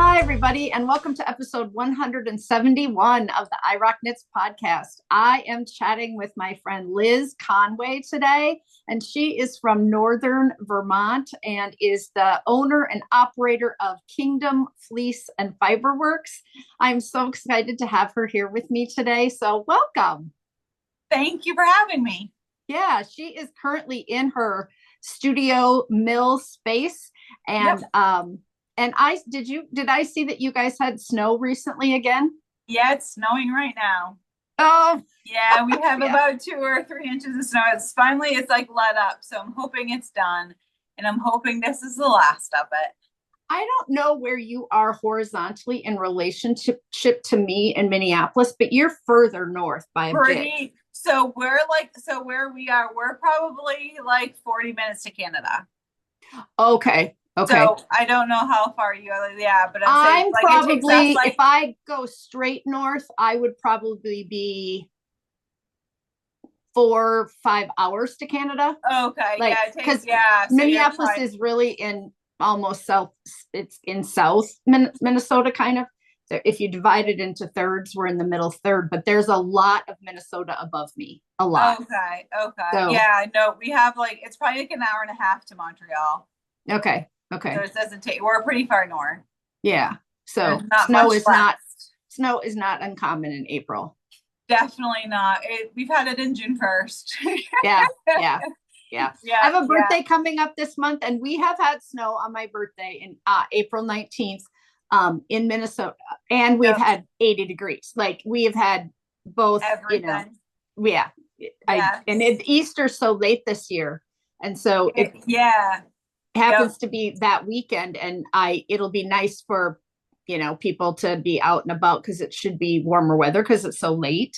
Hi, everybody, and welcome to episode 171 of the iRock Knits podcast. I am chatting with my friend Liz Conway today, and she is from Northern Vermont and is the owner and operator of Kingdom Fleece and Fiberworks. I'm so excited to have her here with me today, so welcome. Thank you for having me. Yeah, she is currently in her studio mill space, and Yep. and did I see that you guys had snow recently again? Yeah, it's snowing right now. Oh, Yeah, we have yeah. about 2 or 3 inches of snow. It's like let up. So I'm hoping it's done. And I'm hoping this is the last of it. I don't know where you are horizontally in relationship to me in Minneapolis, but you're further north by a bit. So where we are, we're probably like 40 minutes to Canada. Okay. Okay. So I don't know how far you are. Yeah, but I'm saying I'm probably, if I go straight north, I would probably be 4-5 hours to Canada. Okay. Like, Yeah, because so Minneapolis is really in almost south, it's in South Minnesota, kind of. If you divide it into thirds, we're in the middle third, but there's a lot of Minnesota above me. A lot. Okay. So, Yeah, no, we have it's probably like an hour and a half to Montreal. okay. So it doesn't take, we're pretty far north. Yeah. So snow is not uncommon in April. Definitely not. We've had it in June 1st. Yeah. I have a birthday coming up this month, and we have had snow on my birthday in April 19th in Minnesota, and we've had 80 degrees. Like, we have had both. Everything. Yeah. And Easter's so late this year, and so it happens to be that weekend, and it'll be nice for people to be out and about, because it should be warmer weather because it's so late,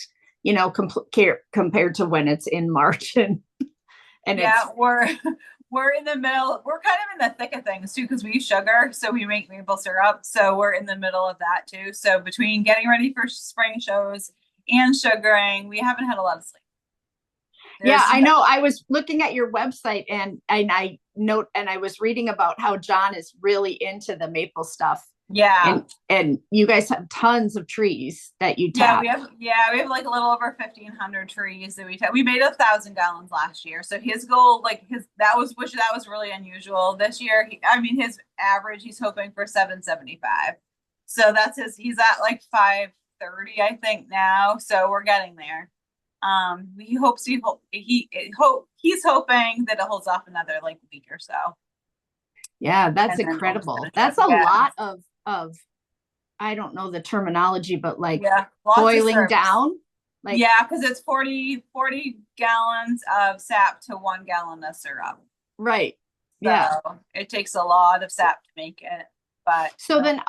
compared to when it's in March. And we're in the middle. We're kind of in the thick of things too, because we use sugar, so we make maple syrup. So we're in the middle of that too. So between getting ready for spring shows and sugaring, we haven't had a lot of sleep. I know. I was looking at your website, and I was reading about how John is really into the maple stuff. Yeah. And you guys have tons of trees that you tap. We have like a little over 1,500 trees that we tap. We made 1,000 gallons last year. So his goal, that was really unusual. This year, his average, he's hoping for 775. So he's at like 530, I think now. So we're getting there. He's hoping that it holds off another week or so. Yeah, that's incredible. That's a lot of I don't know the terminology, but boiling down. Because it's 40 gallons of sap to 1 gallon of syrup. Right. So it takes a lot of sap to make it. But then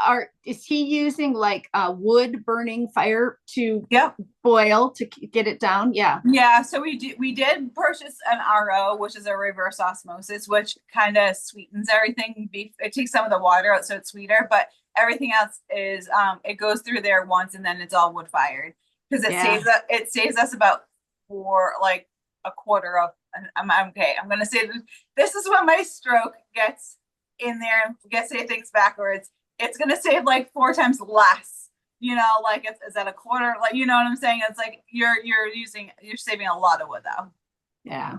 is he using a wood burning fire to boil to get it down? Yeah. So we did purchase an RO, which is a reverse osmosis, which kind of sweetens everything. It takes some of the water out, so it's sweeter, but everything else is it goes through there once, and then it's all wood fired, because it saves us about a quarter of. I'm okay. I'm gonna say this is when my stroke gets in there and say things backwards. It's gonna save 4 times less. It's at a quarter. You know what I'm saying? It's like you're saving a lot of wood though. Yeah.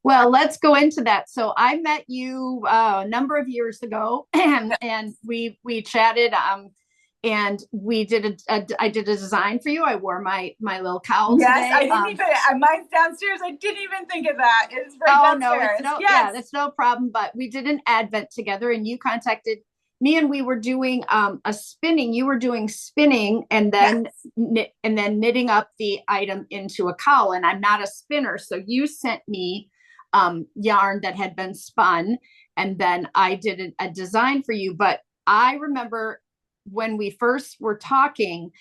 Well, let's go into that. So I met you a number of years ago, and we chatted. And we did I did a design for you. I wore my little cowl today. I didn't even. Mine's downstairs. I didn't even think of that. It's right downstairs. That's no problem. But we did an advent together, and you contacted me, and we were doing a spinning. You were doing spinning, and then knitting up the item into a cowl. And I'm not a spinner, so you sent me yarn that had been spun, and then I did a design for you. But I remember when we first were talking,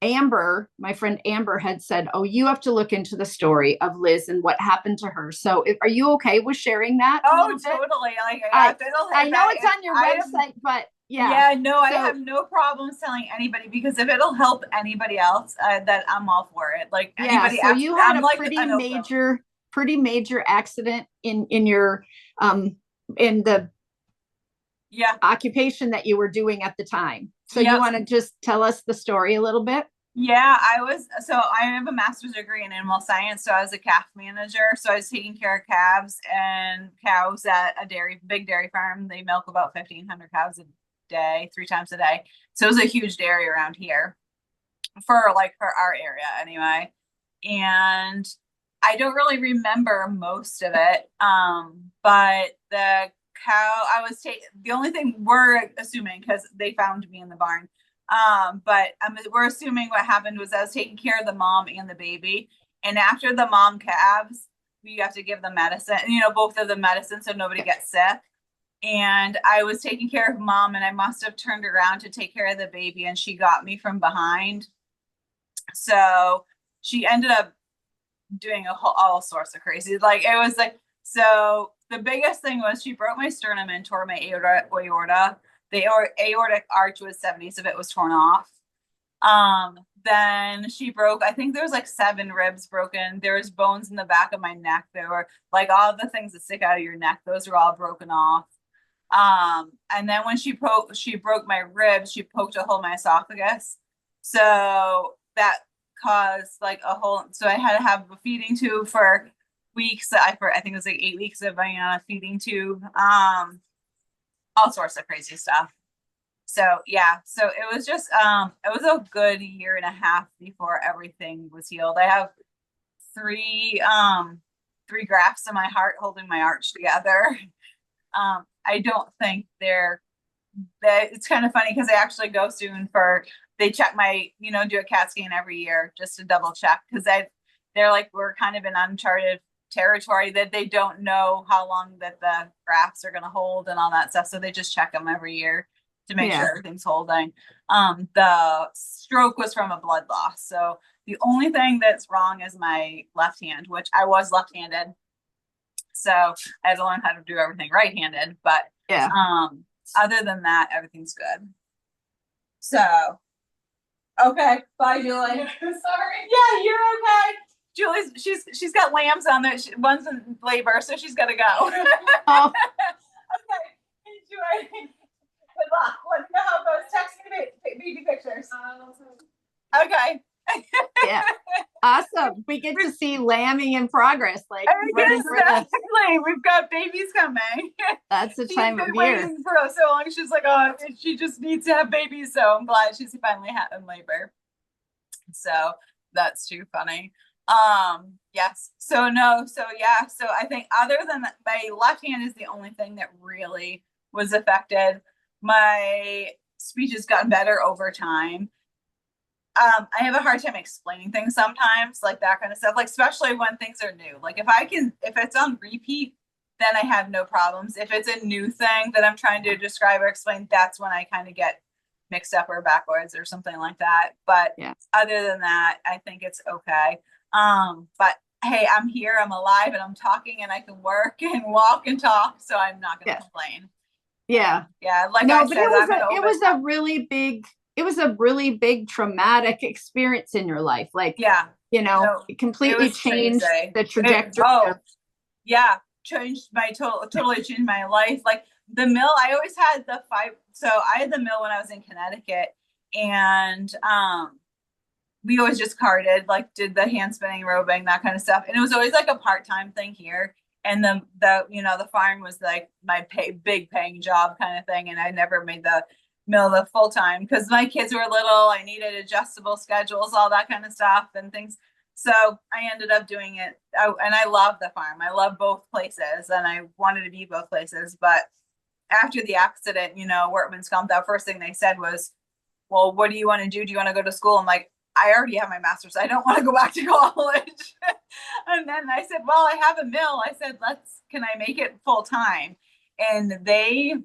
Amber, my friend Amber, had said, "Oh, you have to look into the story of Liz and what happened to her." So are you okay with sharing that? Oh, totally. I know it's on your website, but I have no problems telling anybody, because if it'll help anybody else, that I'm all for it. Anybody. So you had a pretty major accident in your in the Yeah. occupation that you were doing at the time. So Yep. you want to just tell us the story a little bit? Yeah, I have a master's degree in animal science, so I was a calf manager. So I was taking care of calves and cows at a big dairy farm. They milk about 1,500 cows a day, 3 times a day. So it was a huge dairy around here for our area anyway. And I don't really remember most of it. But the cow the only thing we're assuming, because they found me in the barn, but we're assuming what happened was I was taking care of the mom and the baby. And after the mom calves, we have to give them medicine, both of them medicine so nobody gets sick. And I was taking care of mom, and I must have turned around to take care of the baby, and she got me from behind. So she ended up doing all sorts of crazy. So the biggest thing was she broke my sternum and tore my aorta. The aortic arch was 70, so it was torn off. Then she broke, I think there was 7 ribs broken. There was bones in the back of my neck. There were all the things that stick out of your neck. Those were all broken off. And then when she broke my ribs, she poked a hole in my esophagus. So that caused a hole. So I had to have a feeding tube for weeks. I think it was 8 weeks of being on a feeding tube. All sorts of crazy stuff. So yeah, so it was just it was a good 1.5 years before everything was healed. I have three grafts in my heart holding my arch together. I don't think it's kind of funny because I actually go soon they check my, do a CAT scan every year just to double check, because they're we're kind of in uncharted territory, that they don't know how long that the grafts are going to hold and all that stuff. So they just check them every year to make sure everything's holding. The stroke was from a blood loss. So the only thing that's wrong is my left hand, which I was left-handed. So I had to learn how to do everything right-handed, but other than that, everything's good. So, okay. Bye, Julie. Sorry. Yeah, you're okay. Julie's, she's got lambs on there. One's in labor, so she's got to go. Oh. Okay. Enjoy. Good luck. Let me know how it goes. Text me baby pictures. Okay. Yeah. Awesome. We get to see lambing in progress. Exactly. We've got babies coming. That's the time of year. Waiting for so long. She's like, oh, she just needs to have babies. So I'm glad she's finally in labor. So that's too funny. Yes. So I think other than that, my left hand is the only thing that really was affected. My speech has gotten better over time. I have a hard time explaining things sometimes, that kind of stuff, especially when things are new. If it's on repeat, then I have no problems. If it's a new thing that I'm trying to describe or explain, that's when I kind of get mixed up or backwards or something like that. But other than that, I think it's okay. But hey, I'm here, I'm alive, and I'm talking, and I can work and walk and talk, so I'm not going to complain. Yeah. Yeah. It was a really big traumatic experience in your life. It completely changed the trajectory. Totally changed my life. The mill, I always had I had the mill when I was in Connecticut, and we always just carded, did the hand spinning, roving, that kind of stuff. And it was always a part-time thing here. And the farm was my big paying job kind of thing. And I never made the mill the full time because my kids were little. I needed adjustable schedules, all that kind of stuff and things. So I ended up doing it. And I love the farm. I love both places, and I wanted to be both places. But after the accident, workman's comp, that first thing they said was, well, what do you want to do? Do you want to go to school? I'm like, I already have my master's. I don't want to go back to college. And then I said, well, I have a mill. I said, can I make it full time? And they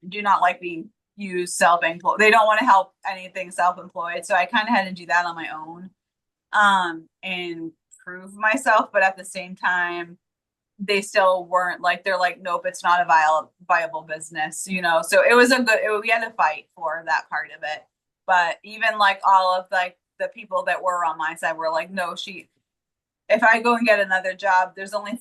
do not like being used self-employed. They don't want to help anything self-employed. So I kind of had to do that on my own, and prove myself. But at the same time, they still weren't they're nope, it's not a viable business, So it was we had to fight for that part of it. But even all of the people that were on my side were no, if I go and get another job, there's only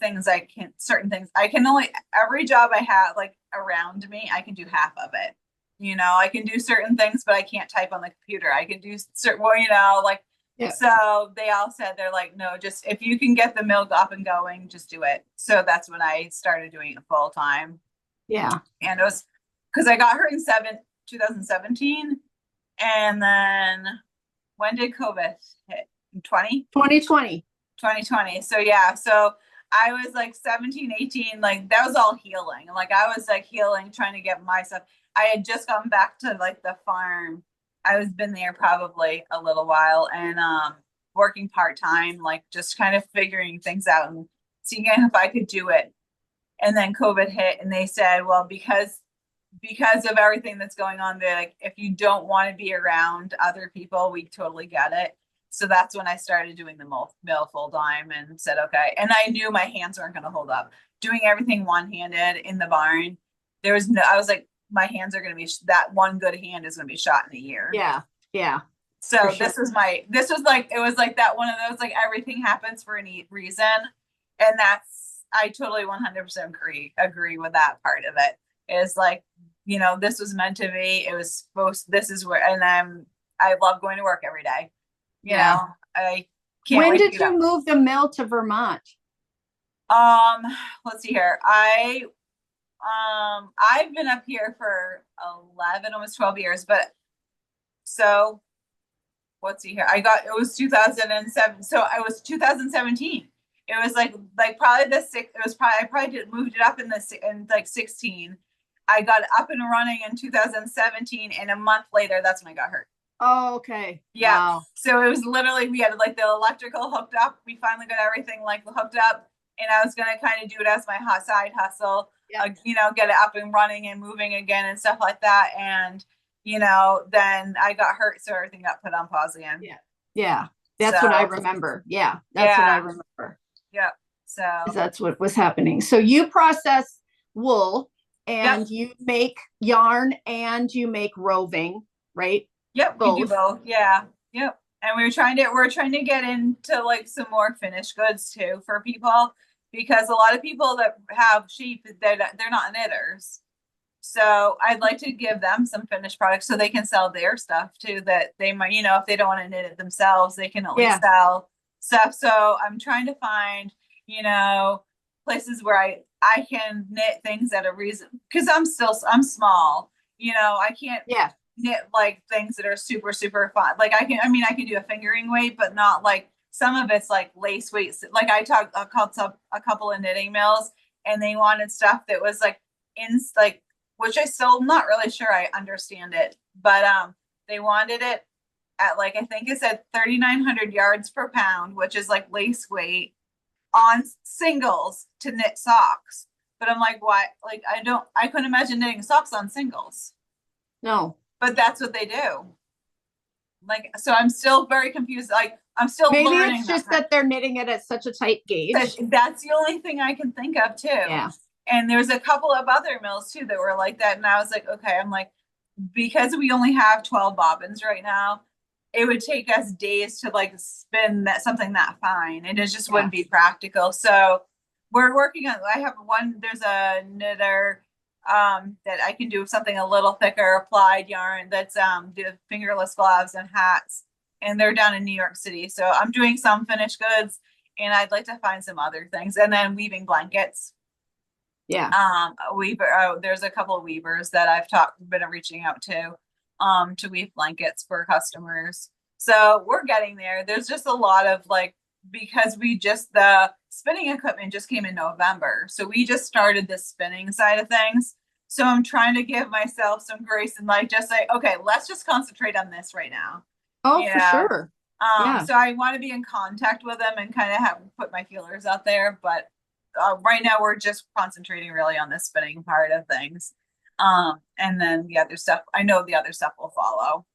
certain things I can only, every job I have, around me, I can do half of it. You know, I can do certain things, but I can't type on the computer. I can do certain, well, you know, like, Yeah. so they all said, they're like, no, just if you can get the mill up and going, just do it. So that's when I started doing it full time. Yeah. And it was because I got hurt in 2017. And then when did COVID hit? 2020. 2020. So yeah, so I was like 17, 18, like that was all healing. Like I was like healing, trying to get myself. I had just gone back to like the farm. I was been there probably a little while and working part-time, like just kind of figuring things out and seeing if I could do it. And then COVID hit and they said, well, because of everything that's going on there, like if you don't want to be around other people, we totally get it. So that's when I started doing the mill full time and said, okay. And I knew my hands weren't going to hold up. Doing everything one-handed in the barn, there was no, I was like, my hands are going to be, that one good hand is going to be shot in a year. Yeah. Yeah. So sure. this was like, it was like that one of those, like everything happens for a neat reason. And that's, I totally 100% agree with that part of it. Is like, you know, this was meant to be, it was supposed, this is where, and I love going to work every day. You know, I can't When wait did to you move the mill to Vermont? Let's see here. I've been up here for 11, almost 12 years, but so let's see here. It was 2007. So it was 2017. It was like probably I probably moved it up in like 16. I got up and running in 2017 and a month later, that's when I got hurt. Oh, okay. Yeah. Wow. So it was literally, we had like the electrical hooked up. We finally got everything like hooked up and I was going to kind of do it as my side hustle, you know, get it up and running and moving again and stuff like that. And, you know, then I got hurt. So everything got put on pause again. Yeah. Yeah. That's what I remember. Yeah. That's what I remember. Yeah. So that's what was happening. So you process wool and you make yarn and you make roving, right? Yep, we do both. Yeah. Yep. And we're trying to get into like some more finished goods too for people because a lot of people that have sheep, they're not knitters. So I'd like to give them some finished products so they can sell their stuff too, that they might, you know, if they don't want to knit it themselves, they can at least sell stuff. So I'm trying to find, you know, places where I can knit things at a reason because I'm small, you know, I can't knit like things that are super, super fun. Like I can do a fingering weight, but not like some of it's like lace weights. Like I called up a couple of knitting mills and they wanted stuff that was like which I still not really sure I understand it, but they wanted it at like, I think it said 3,900 yards per pound, which is like lace weight on singles to knit socks. But I'm like, why? Like, I couldn't imagine knitting socks on singles. No. But that's what they do. Like, so I'm still very confused. Like, I'm still maybe learning. It's just that they're knitting it at such a tight gauge. That's the only thing I can think of too. Yeah. And there's a couple of other mills too that were like that. And I was like, okay, I'm like, because we only have 12 bobbins right now, it would take us days to like spin something that fine. And it just wouldn't be practical. So we're working on, there's a knitter that I can do something a little thicker, applied yarn that's do fingerless gloves and hats. And they're down in New York City. So I'm doing some finished goods and I'd like to find some other things. And then weaving blankets. Yeah. There's a couple of weavers that I've been reaching out to weave blankets for customers. So we're getting there. There's just a lot of like, because the spinning equipment just came in November. So we just started the spinning side of things. So I'm trying to give myself some grace and like, just say, okay, let's just concentrate on this right now. Oh, for sure. So I want to be in contact with them and kind of put my feelers out there. But right now we're just concentrating really on the spinning part of things. And then the other stuff, I know the other stuff will follow.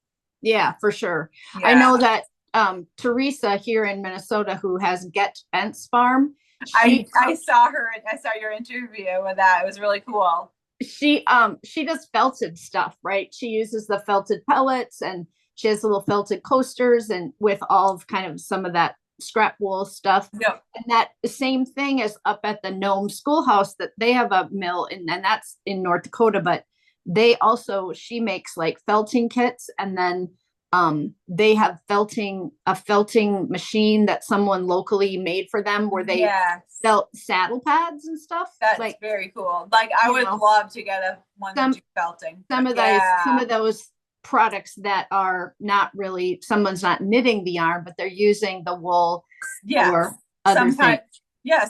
Yeah, for sure. Yeah. I know that Teresa here in Minnesota, who has Bentz farm. I saw her. I saw your interview with that. It was really cool. She does felted stuff, right? She uses the felted pellets and she has little felted coasters and with all of kind of some of that scrap wool stuff. Yep. And that the same thing is up at the Nome Schoolhouse, that they have a mill, and then that's in North Dakota, but they also, she makes like felting kits, and then they have a felting machine that someone locally made for them, where they Yes. felt saddle pads and stuff. That's like very cool. Like I would love to get one to do felting. Some of those products that are not really, someone's not knitting the yarn, but they're using the wool for other things.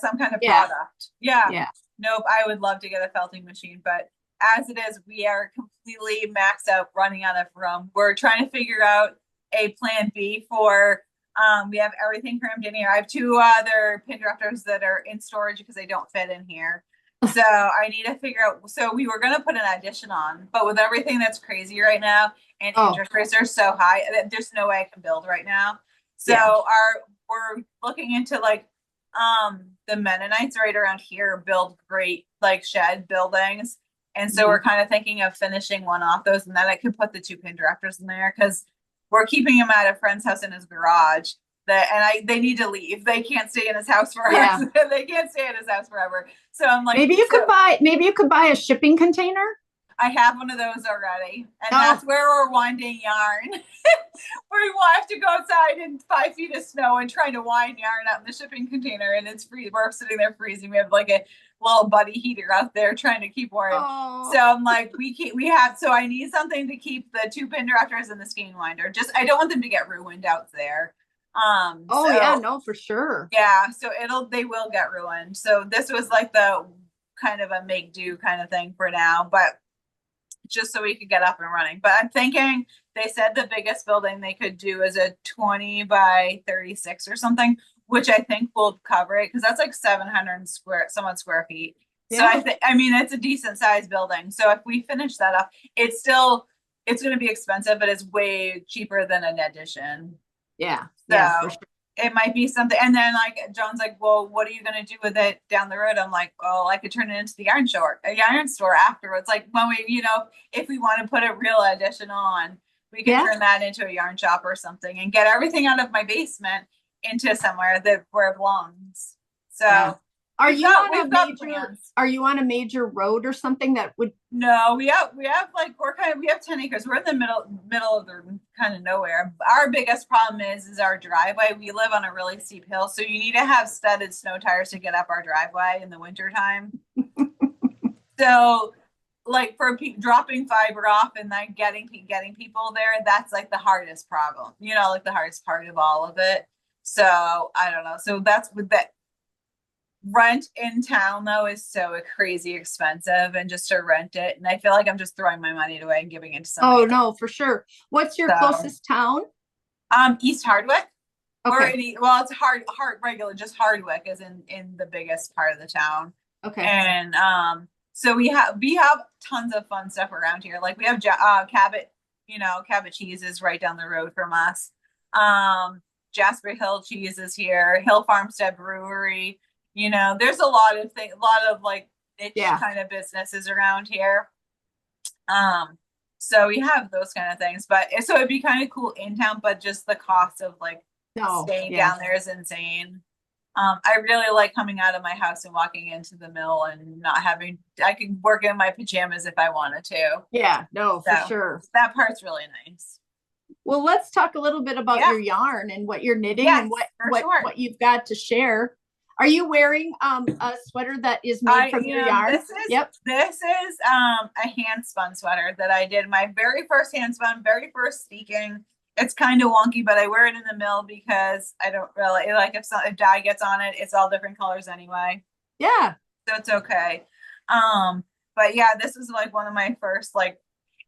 Some kind of product. Yeah. Nope. I would love to get a felting machine, but as it is, we are completely maxed out, running out of room. We're trying to figure out a plan B for, we have everything crammed in here. I have 2 other pin drafters that are in storage because they don't fit in here. So I need to figure out, so we were going to put an addition on, but with everything that's crazy right now and interest rates are so high, there's no way I can build right now. So we're looking into like, the Mennonites right around here build great like shed buildings. And so we're kind of thinking of finishing one off those, and then I could put the 2 pin drafters in there, because we're keeping him at a friend's house in his garage. They need to leave. They can't stay in his house forever. Yeah. They can't stay in his house forever. So I'm like, maybe you could buy a shipping container. I have one of those already, and that's where we're winding yarn. We will have to go outside in 5 feet of snow and trying to wind yarn out in the shipping container, and it's free. We're sitting there freezing. We have like a little buddy heater out there trying to keep warm. So I'm like, so I need something to keep the 2 pin drafters and the skein winder. I don't want them to get ruined out there. For sure. Yeah, so they will get ruined. So this was like the kind of a make do kind of thing for now, but just so we could get up and running. But I'm thinking, they said the biggest building they could do is a 20 by 36 or something, which I think will cover it, because that's like 700 square feet. Yeah. So I mean, it's a decent sized building. So if we finish that up, it's going to be expensive, but it's way cheaper than an addition. Yeah. So for sure. It might be something. And then like John's like, well, what are you going to do with it down the road? I'm like, well, I could turn it into a yarn store afterwards. Like when if we want to put a real addition on, we can turn that into a yarn shop or something, and get everything out of my basement into somewhere where it belongs. So Are you on a major road or something that would? No, we have like, we have 10 acres. We're in the middle of the kind of nowhere. Our biggest problem is our driveway. We live on a really steep hill, so you need to have studded snow tires to get up our driveway in the winter time. So like for dropping fiber off and then getting people there, that's like the hardest problem, like the hardest part of all of it. So I don't know. So that's with that. Rent in town though is so crazy expensive, and just to rent it, and I feel like I'm just throwing my money away and giving it to somebody. Oh no, for sure. What's your closest town? East Hardwick. Okay. It's just Hardwick is in the biggest part of the town. Okay. And so we have tons of fun stuff around here. Like we have Cabot, Cabot cheese is right down the road from us. Jasper Hill cheese is here. Hill Farmstead Brewery. There's a lot of like niche kind of businesses around here. So we have those kind of things, but so it'd be kind of cool in town, but just the cost of like staying down there is insane. I really like coming out of my house and walking into the mill and I can work in my pajamas if I wanted to. Yeah, no, for sure. That part's really nice. Well, let's talk a little bit about your yarn and what you're knitting and what you've got to share. Are you wearing a sweater that is made from your yarn? This is a hand spun sweater that I did. My very first very first steeking. It's kind of wonky, but I wear it in the mill because I don't really like if dye gets on it. It's all different colors anyway. Yeah, so it's okay. But yeah, this is like one of my first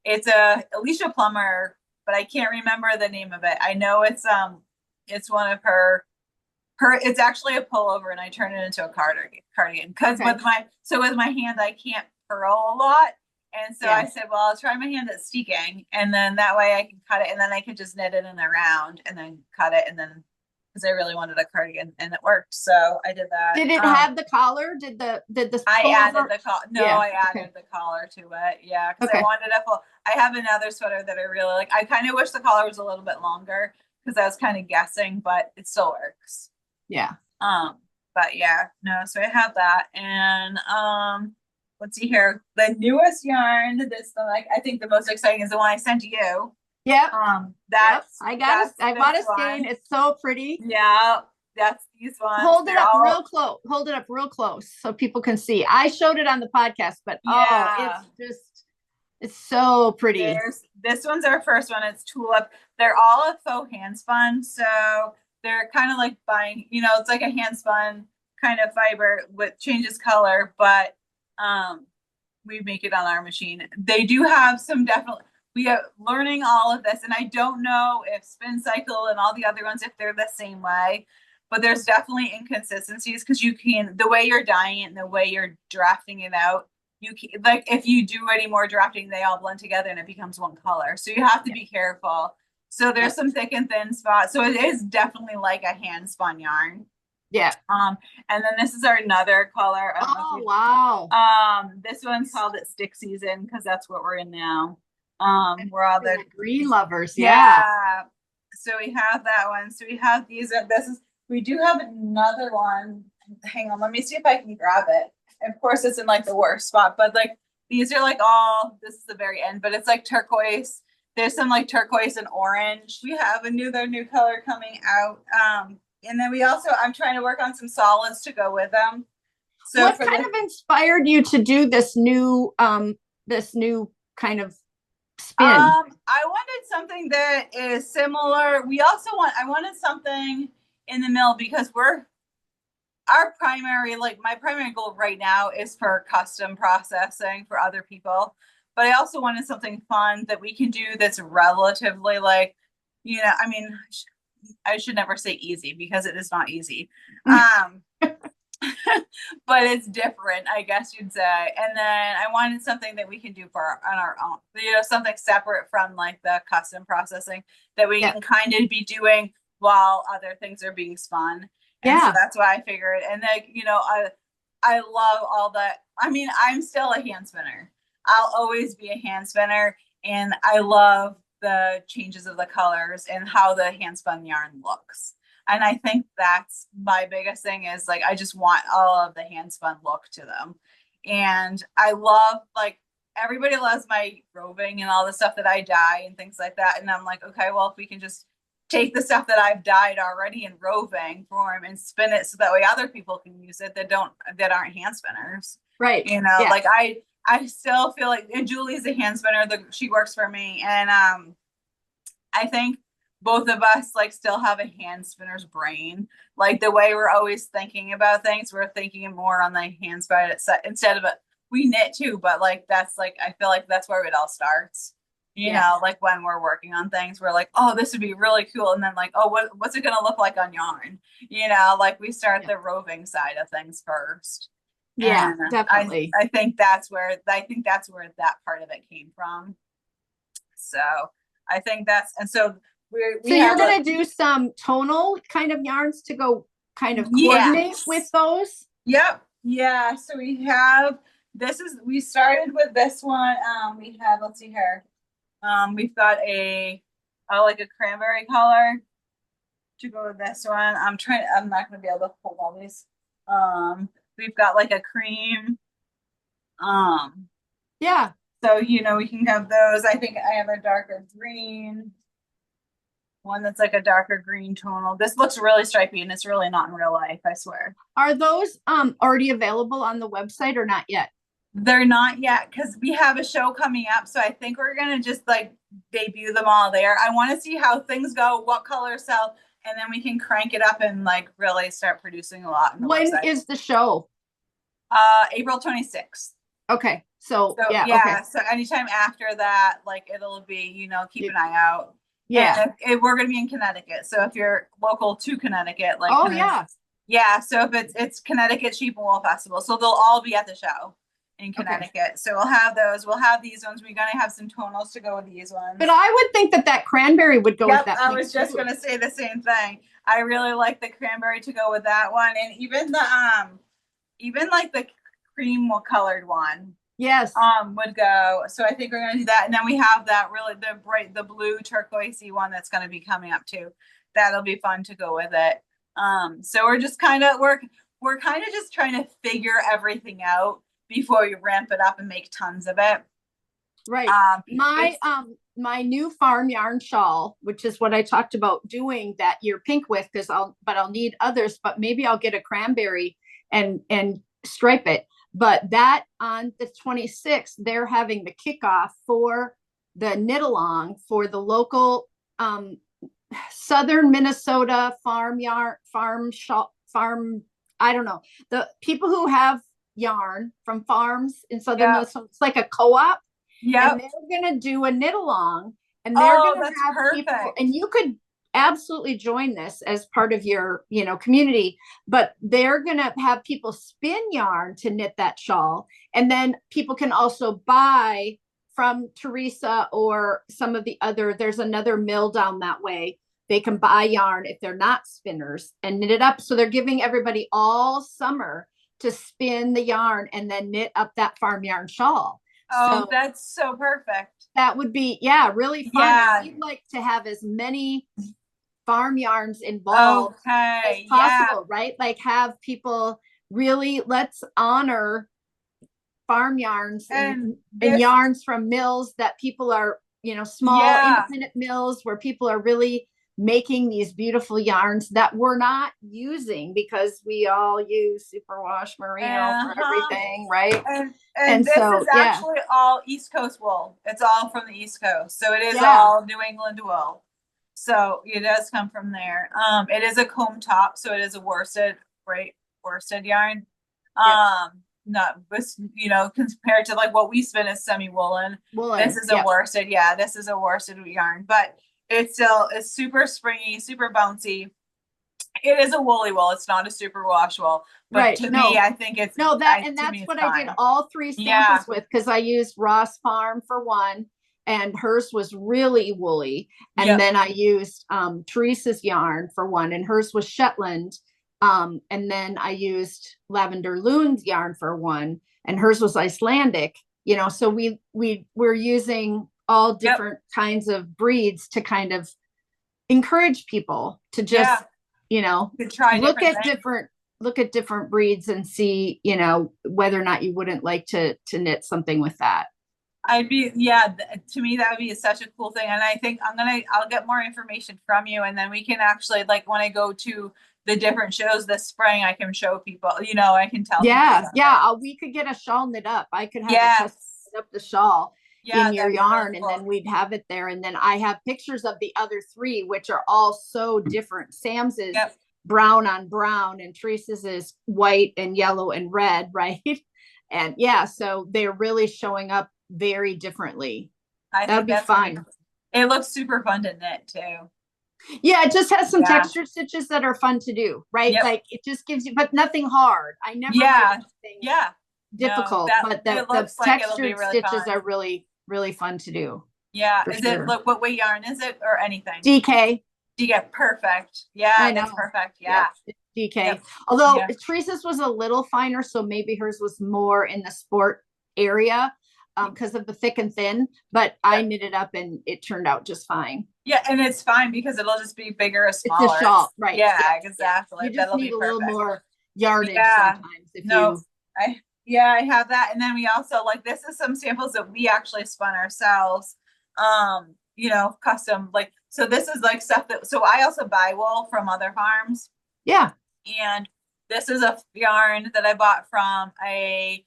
it's a Alicia Plummer, but I can't remember the name of it. I know it's one of her. It's actually a pullover, and I turn it into a cardigan because with my hand I can't purl a lot, and so I said, well, I'll try my hand at steeking, and then that way I can cut it, and then I can just knit it in a round and then cut it, and then because I really wanted a cardigan and it worked, so I did that. Did it have the collar? Did the I added the collar? No, I added the collar to it. Yeah, because I wanted I have another sweater that I really like. I kind of wish the collar was a little bit longer, because I was kind of guessing, but it still works. Yeah. But yeah, no, so I have that. And let's see here. The newest yarn, this like I think the most exciting is the one I sent to you. Yep. That's I bought a skein. It's so pretty. Yeah, that's these ones. Hold it up real close. Hold it up real close so people can see. I showed it on the podcast, but it's so pretty. This one's our first one. It's Tulip. They're all a faux hand spun, so they're kind of like buying, it's like a hand spun kind of fiber with changes color, but we make it on our machine. They do have some we are learning all of this, and I don't know if Spin Cycle and all the other ones, if they're the same way, but there's definitely inconsistencies because the way you're dyeing it and the way you're drafting it out, you can, like if you do any more drafting, they all blend together and it becomes one color. So you have to be careful. So there's some thick and thin spots. So it is definitely like a hand spun yarn. Yeah. And then this is our another color. Wow. This one's called it Stick Season because that's what we're in now. We're all the green lovers. Yeah. So we have that one. So we have we do have another one. Hang on, let me see if I can grab it. Of course, it's in like the worst spot, but like these are like this is the very end, but it's like turquoise. There's some like turquoise and orange. We have their new color coming out. And then I'm trying to work on some solids to go with them. So what kind of inspired you to do this new kind of spin? I wanted something that is similar. I wanted something in the middle because my primary goal right now is for custom processing for other people. But I also wanted something fun that we can do that's relatively I should never say easy because it is not easy. But it's different, I guess you'd say. And then I wanted something that we can do on our own, something separate from like the custom processing that we can kind of be doing while other things are being spun. And so that's why I figured. And I love all that. I'm still a hand spinner. I'll always be a hand spinner. And I love the changes of the colors and how the hand spun yarn looks. And I think that's my biggest thing is like, I just want all of the hand spun look to them. And I love everybody loves my roving and all the stuff that I dye and things like that. And I'm like, okay, well, if we can just take the stuff that I've dyed already in roving form and spin it so that way other people can use it that aren't hand spinners. Right. I still feel like, and Julie's a hand spinner, she works for me. And I think both of us still have a hand spinner's brain. Like the way we're always thinking about things, we're thinking more on the hand spin instead of we knit too, but I feel like that's where it all starts. When we're working on things, we're like, oh, this would be really cool. And then what's it going to look like on yarn? We start the roving side of things first. Yeah, and definitely. I think that's where that part of it came from. So I think so you're going to do some tonal kind of yarns to go kind of coordinate with those? Yep. Yeah. So we started with this one. Let's see here. We've got a cranberry color to go with this one. I'm not going to be able to hold all these. We've got a cream. Yeah. So, we can have those. I think I have a darker green. One that's a darker green tonal. This looks really stripy and it's really not in real life, I swear. Are those already available on the website or not yet? They're not yet because we have a show coming up. So I think we're going to just debut them all there. I want to see how things go, what colors sell, and then we can crank it up and really start producing a lot. When is the show? April 26th. Okay. So yeah. Okay. So anytime after that, it'll be, keep an eye out. Yeah. And we're going to be in Connecticut. So if you're local to Connecticut, yeah. So if it's Connecticut Sheep and Wool Festival, so they'll all be at the show in Connecticut. Okay. So we'll have those. We'll have these ones. We're going to have some tonals to go with these ones. But I would think that cranberry would go with that. I was just going to say the same thing. I really like the cranberry to go with that one, and even the cream colored one. Yes. would go. So I think we're gonna do that. And then we have that really the blue turquoisey one that's gonna be coming up too. That'll be fun to go with it. So we're just kind of we're kind of just trying to figure everything out before you ramp it up and make tons of it. Right. My new farm yarn shawl, which is what I talked about doing that year pink with, because I'll need others, but maybe I'll get a cranberry and stripe it. But that on the 26th, they're having the kickoff for the knit along for the local southern Minnesota farm yarn farm. I don't know, the people who have yarn from farms in southern Minnesota. It's like a co-op. Yeah. And they're going to do a knit along, and they're going to have perfect. people, and you could absolutely join this as part of your, community, but they're going to have people spin yarn to knit that shawl. And then people can also buy from Teresa or some of the other, there's another mill down that way. They can buy yarn if they're not spinners and knit it up. So they're giving everybody all summer to spin the yarn and then knit up that farm yarn shawl. Oh, so that's so perfect. That would be, really fun. Yeah. We'd like to have as many farm yarns involved as possible, right? Like have people really, let's honor farm yarns and yarns from mills that people are, small independent mills where people are really making these beautiful yarns that we're not using because we all use superwash merino for everything, right? And this is actually all East Coast wool. It's all from the East Coast. So it is all New England wool. So it does come from there. It is a comb top, so it is a worsted, right? Worsted yarn. Not this, compared to like what we spin as semi-woolen. This is a worsted, this is a worsted yarn, but it's super springy, super bouncy. It is a woolly wool. It's not a super wash wool. But to me, I think it's that's what I did all 3 samples with, because I used Ross Farm for one, and hers was really woolly. And then I used Teresa's yarn for one, and hers was Shetland. And then I used Lavender Loon's yarn for one, and hers was Icelandic. So we're using all different kinds of breeds to kind of encourage people to just to try look at different breeds and see whether or not you wouldn't like to knit something with that. To me that would be such a cool thing. And I think I'll get more information from you, and then we can actually, like, when I go to the different shows this spring, I can show people, I can tell people. We could get a shawl knit up. I could have knit up the shawl in your yarn, really cool. And then we'd have it there. And then I have pictures of the other 3, which are all so different. Sam's is brown on brown, and Teresa's is white and yellow and red, right? And so they're really showing up very differently. That would be fun. It looks super fun to knit too. Yeah, it just has some textured stitches that are fun to do, right? Like it just gives you, but nothing hard. I never difficult, but the textured stitches are really, really fun to do. Yeah. Is it, look, what weight yarn is it, or anything? DK. Perfect. Yeah, that's perfect. Yeah. DK. Although Teresa's was a little finer, so maybe hers was more in the sport area because of the thick and thin, but I knit it up and it turned out just fine. Yeah, and it's fine because it'll just be bigger or smaller. It's a shawl, right? Yeah, exactly. You just need a little more yardage sometimes. I have that. And then we also, like, this is some samples that we actually spun ourselves, custom, like, so this is like stuff that, so I also buy wool from other farms. Yeah. And this is a yarn that I bought from a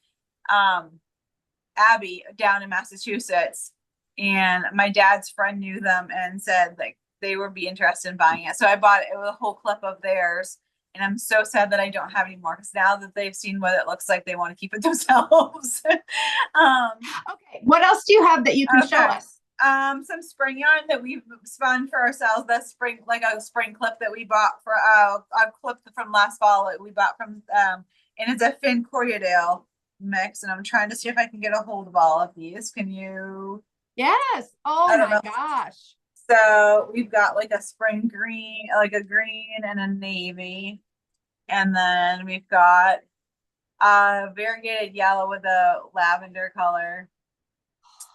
Abby down in Massachusetts, and my dad's friend knew them and said like they would be interested in buying it. So I bought it with a whole clip of theirs, and I'm so sad that I don't have any more, because now that they've seen what it looks like, they want to keep it themselves. Okay, what else do you have that you can show us? Some spring yarn that we've spun for ourselves. That's spring, like a spring clip that we bought for a clip from last fall that we bought from and it's a Finn Corriedale mix, and I'm trying to see if I can get a hold of all of these. Can you? Yes. Oh my gosh. So we've got like a spring green, like a green and a navy, and then we've got variegated yellow with a lavender color.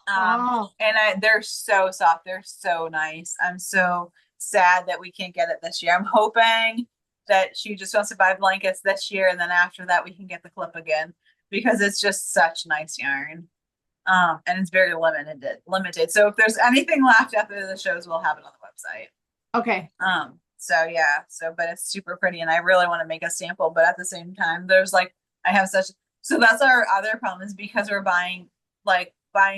Wow. And they're so soft. They're so nice. I'm so sad that we can't get it this year. I'm hoping that she just wants to buy blankets this year, and then after that we can get the clip again, because it's just such nice yarn. And it's very limited. So if there's anything left after the shows, we'll have it on the website. Okay. So yeah, but it's super pretty, and I really want to make a sample, but at the same time, there's like, so that's our other problem, is because we're buying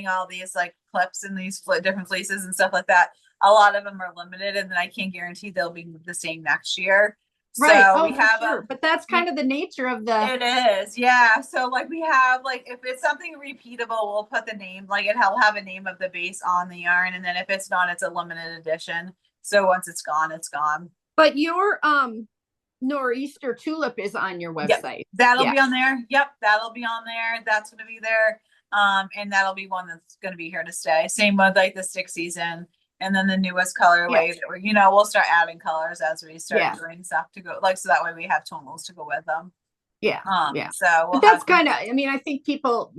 all these like clips and these different fleeces and stuff like that. A lot of them are limited, and then I can't guarantee they'll be the same next year. Right. So Oh, we have sure. But that's kind of the nature of the. It is, yeah. So like we have if it's something repeatable, we'll put the name, like it'll have a name of the base on the yarn, and then if it's not, it's a limited edition. So once it's gone, it's gone. But your Nor'easter tulip is on your website. Yep. That'll be on there. Yep, that'll be on there. That's gonna be there. And that'll be one that's gonna be here to stay. Same with like the stick season. And then the newest colorway that we're, we'll start adding colors as we start doing stuff to go, so that way we have tonals to go with them. Yeah. So but that's kind of, I mean, I think people,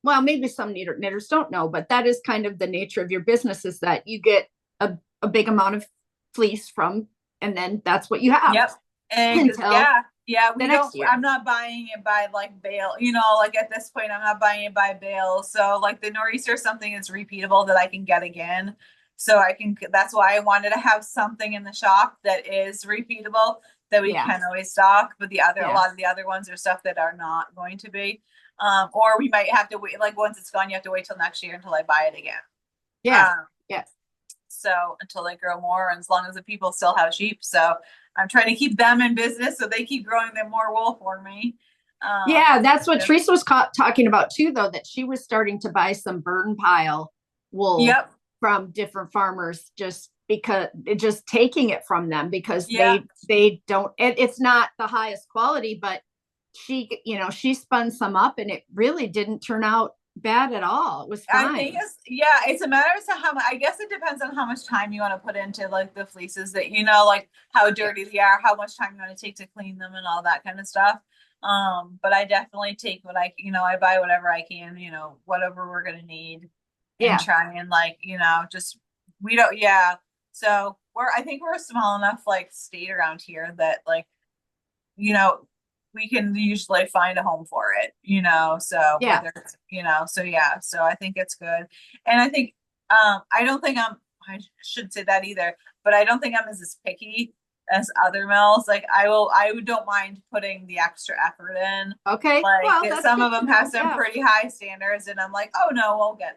well, maybe some knitters don't know, but that is kind of the nature of your business, is that you get a big amount of fleece from, and then that's what you have. Yep. And we don't, I'm not buying it by like bale, like at this point, I'm not buying it by bale. So like the Nor'easter is something that's repeatable that I can get again. So that's why I wanted to have something in the shop that is repeatable that we can always stock. But a lot of the other ones are stuff that are not going to be. Or we might have to wait, like once it's gone, you have to wait till next year until I buy it again. Yes. So until they grow more, and as long as the people still have sheep. So I'm trying to keep them in business so they keep growing them more wool for me. That's what Teresa was talking about too, though, that she was starting to buy some burn pile wool. Yep. From different farmers, just because just taking it from them, because they don't, it's not the highest quality, but she spun some up and it really didn't turn out bad at all. It was fine. I think it's a matter of how much, I guess it depends on how much time you want to put into like the fleeces that, like how dirty they are, how much time you want to take to clean them and all that kind of stuff. But I definitely take what I buy whatever I can, whatever we're going to need. And try and so I think we're a small enough like state around here that like we can usually find a home for it, so so I think it's good. And I think I shouldn't say that either, but I don't think I'm as picky as other mills. Like I don't mind putting the extra effort in. Okay. Like some of them have some pretty high standards, and I'm like, oh no,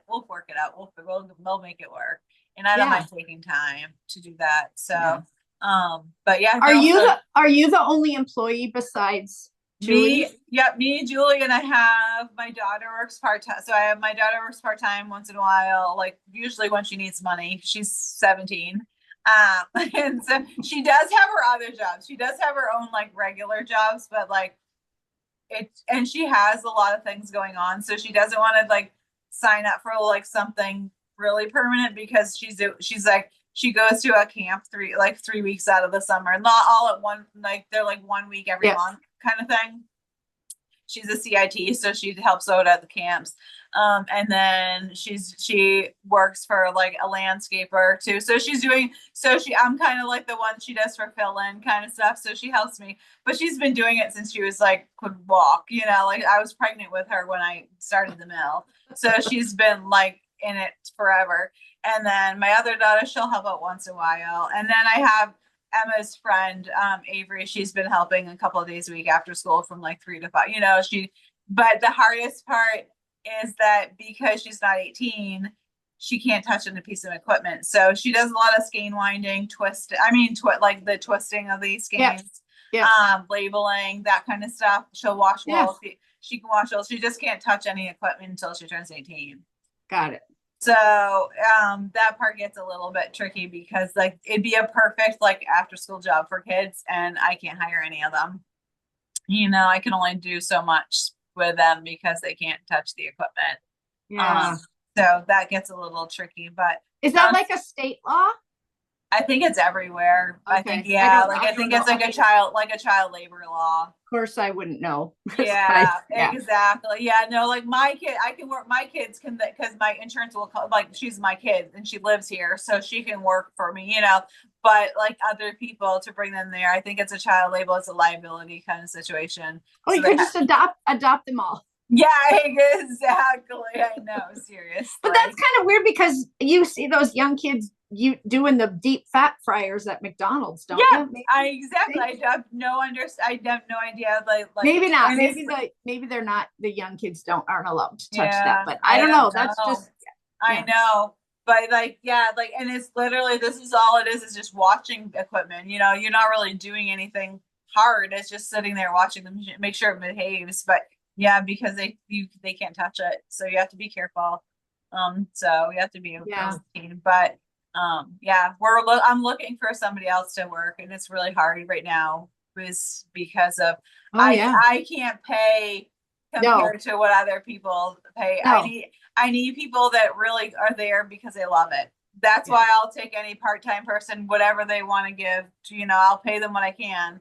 we'll work it out. We'll make it work. And I don't mind taking time to do that. So, but yeah. Are you the only employee besides Julie? Me, Julie, and I have my daughter works part-time. So I have my daughter works part-time once in a while, like usually when she needs money. She's 17. And so she does have her other jobs. She does have her own like regular jobs, but like and she has a lot of things going on. So she doesn't want to like sign up for like something really permanent, because she's like, she goes to a camp 3 weeks out of the summer, not all at one, like they're like 1 week every month kind of thing. She's a CIT, so she helps out at the camps. And then she works for like a landscaper too. So I'm kind of like the one she does for fill-in kind of stuff. So she helps me, but she's been doing it since she was like, could walk, like I was pregnant with her when I started the mill. So she's been like in it forever. And then my other daughter, she'll help out once in a while. And then I have Emma's friend, Avery. She's been helping a couple of days a week after school from like 3 to 5, but the hardest part is that because she's not 18, she can't touch a piece of equipment. So she does a lot of skein winding, like the twisting of these skeins, labeling, that kind of stuff. She'll wash wool. She can wash wool. She just can't touch any equipment until she turns 18. Got it. So that part gets a little bit tricky, because like it'd be a perfect like after school job for kids, and I can't hire any of them. I can only do so much with them because they can't touch the equipment. So that gets a little tricky. But is that like a state law? I think it's everywhere. I think, Okay. yeah, I I don't think know. it's like a child labor law. Of course I wouldn't know. Yeah, Yeah. exactly. Yeah, no, like my kid, I can work, my kids can, because my insurance will like, she's my kid and she lives here, so she can work for me, but like other people to bring them there, I think it's a child label, it's a liability kind of situation. Oh, So you they could just adopt them all. yeah, exactly. I know, seriously. But that's kind of weird because you see those young kids you doing the deep fat fryers at McDonald's, don't Yeah, you? exactly. I have no idea. Maybe not. and Maybe they're not. The young kids aren't allowed to touch that. yeah, But I don't know. That's just I know. But like, yeah, like, and it's literally, this is all it is just watching equipment. You're not really doing anything hard. It's just sitting there watching them make sure it behaves. But yeah, because they can't touch it, so you have to be careful. So you have to be Yeah. but yeah, I'm looking for somebody else to work, and it's really hard right now, is because of I can't pay compared to what other people pay. No. I need people that really are there because they love it. That's why I'll take any part-time person, whatever they want to give. I'll pay them what I can.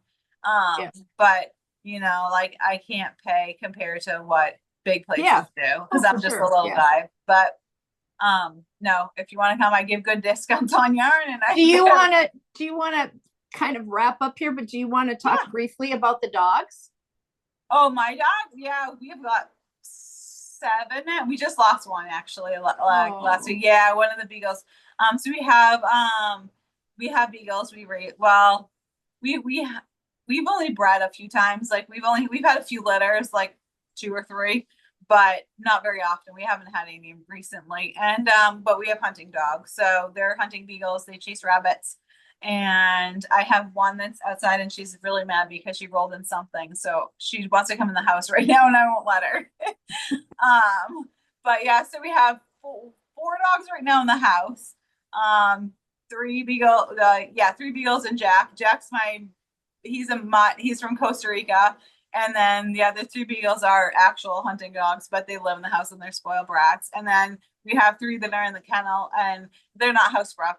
But like, I can't pay compared to what big places do, because I'm just a little guy. But no, if you want to come, I give good discounts on yarn. And do you want to kind of wrap up here? But do you want to talk briefly about the dogs? Oh, my dog. Yeah, we've got 7. We just lost one actually last week. Yeah, one of the beagles. So we have beagles. We've only bred a few times. Like we've had a few litters, like 2 or 3, but not very often. We haven't had any recently. And but we have hunting dogs, so they're hunting beagles. They chase rabbits. And I have one that's outside, and she's really mad because she rolled in something. So she wants to come in the house right now, and I won't let her. But yeah, so we have 4 dogs right now in the house. 3 beagles and Jack. Jack's he's from Costa Rica. And then the other 2 beagles are actual hunting dogs, but they live in the house and they're spoiled brats. And then we have 3 that are in the kennel, and they're not house broke,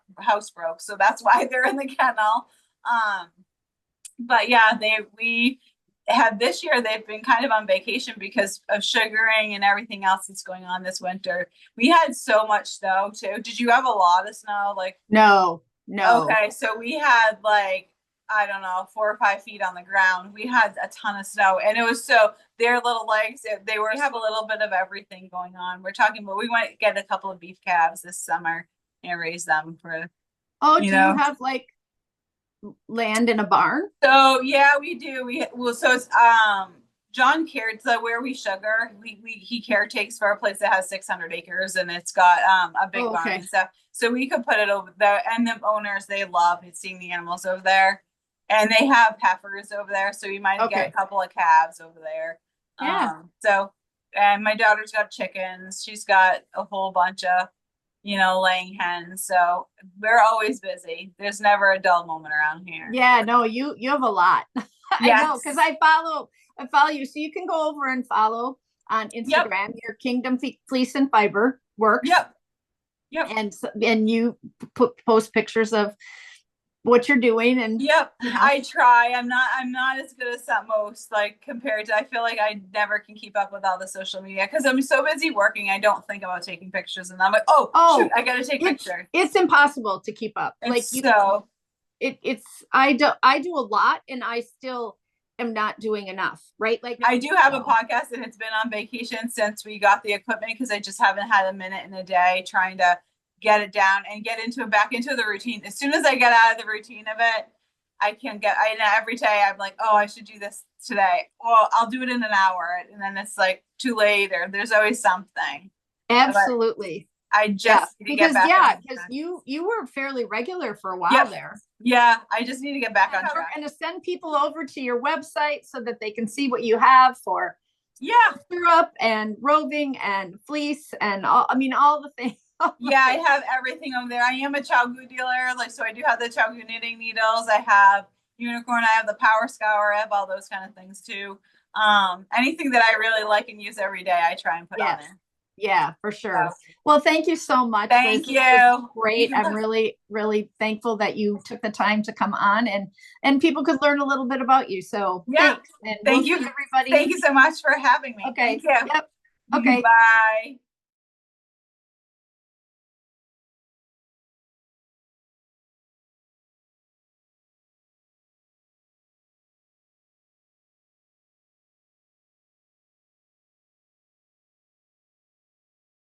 so that's why they're in the kennel. But yeah, we have this year, they've been kind of on vacation because of sugaring and everything else that's going on this winter. We had so much snow too. Did you have a lot of snow? Like, no. Okay, so we had like, I don't know, 4 or 5 feet on the ground. We had a ton of snow, and it was their little legs, have a little bit of everything going on. We're talking about, we might get a couple of beef calves this summer and raise them for. Do you have like land in a barn? So yeah, we do. So it's John cared, so where we sugar, he caretakes for a place that has 600 acres, and it's got a big barn and stuff. So we could put it over there, and the owners, they love seeing the animals over there. And they have heifers over there, so we might get a couple of calves over there. And my daughter's got chickens. She's got a whole bunch of, laying hens. So we're always busy. There's never a dull moment around here. Yeah, no, you have a lot. I know, because I follow you, so you can go over and follow on Instagram your Kingdom Fleece and Fiber Works. Yep. And you post pictures of what you're doing, and I try. I'm not as good as most, like, compared to, I feel like I never can keep up with all the social media because I'm so busy working. I don't think about taking pictures, and I'm like, shoot, I gotta take pictures. It's impossible to keep up. I do a lot, and I still am not doing enough, right? Like, I do have a podcast, and it's been on vacation since we got the equipment because I just haven't had a minute in a day trying to get it down and get back into the routine. As soon as I get out of the routine of it, every day I'm like, I should do this today. Well, I'll do it in an hour, and then it's like too late, or there's always something. Absolutely. But I just need to get back. Because you were fairly regular for a while there. Yeah, I just need to get back on track. And to send people over to your website so that they can see what you have for syrup and roving and fleece and all the things. Yeah, I have everything over there. I am a Chowgu dealer, so I do have the Chowgu knitting needles. I have Unicorn. I have the Power Scour. I have all those kind of things too. Anything that I really like and use every day, I try and put on there. Yeah, for sure. So, Well, thank you so much. thank Liz. This was you. great. I'm really, really thankful that you took the time to come on and people could learn a little bit about you. So Yeah. thanks. And Thank we'll you. see everybody. Thank you so much for having me. Okay. Thank you. Yep. Okay. Bye.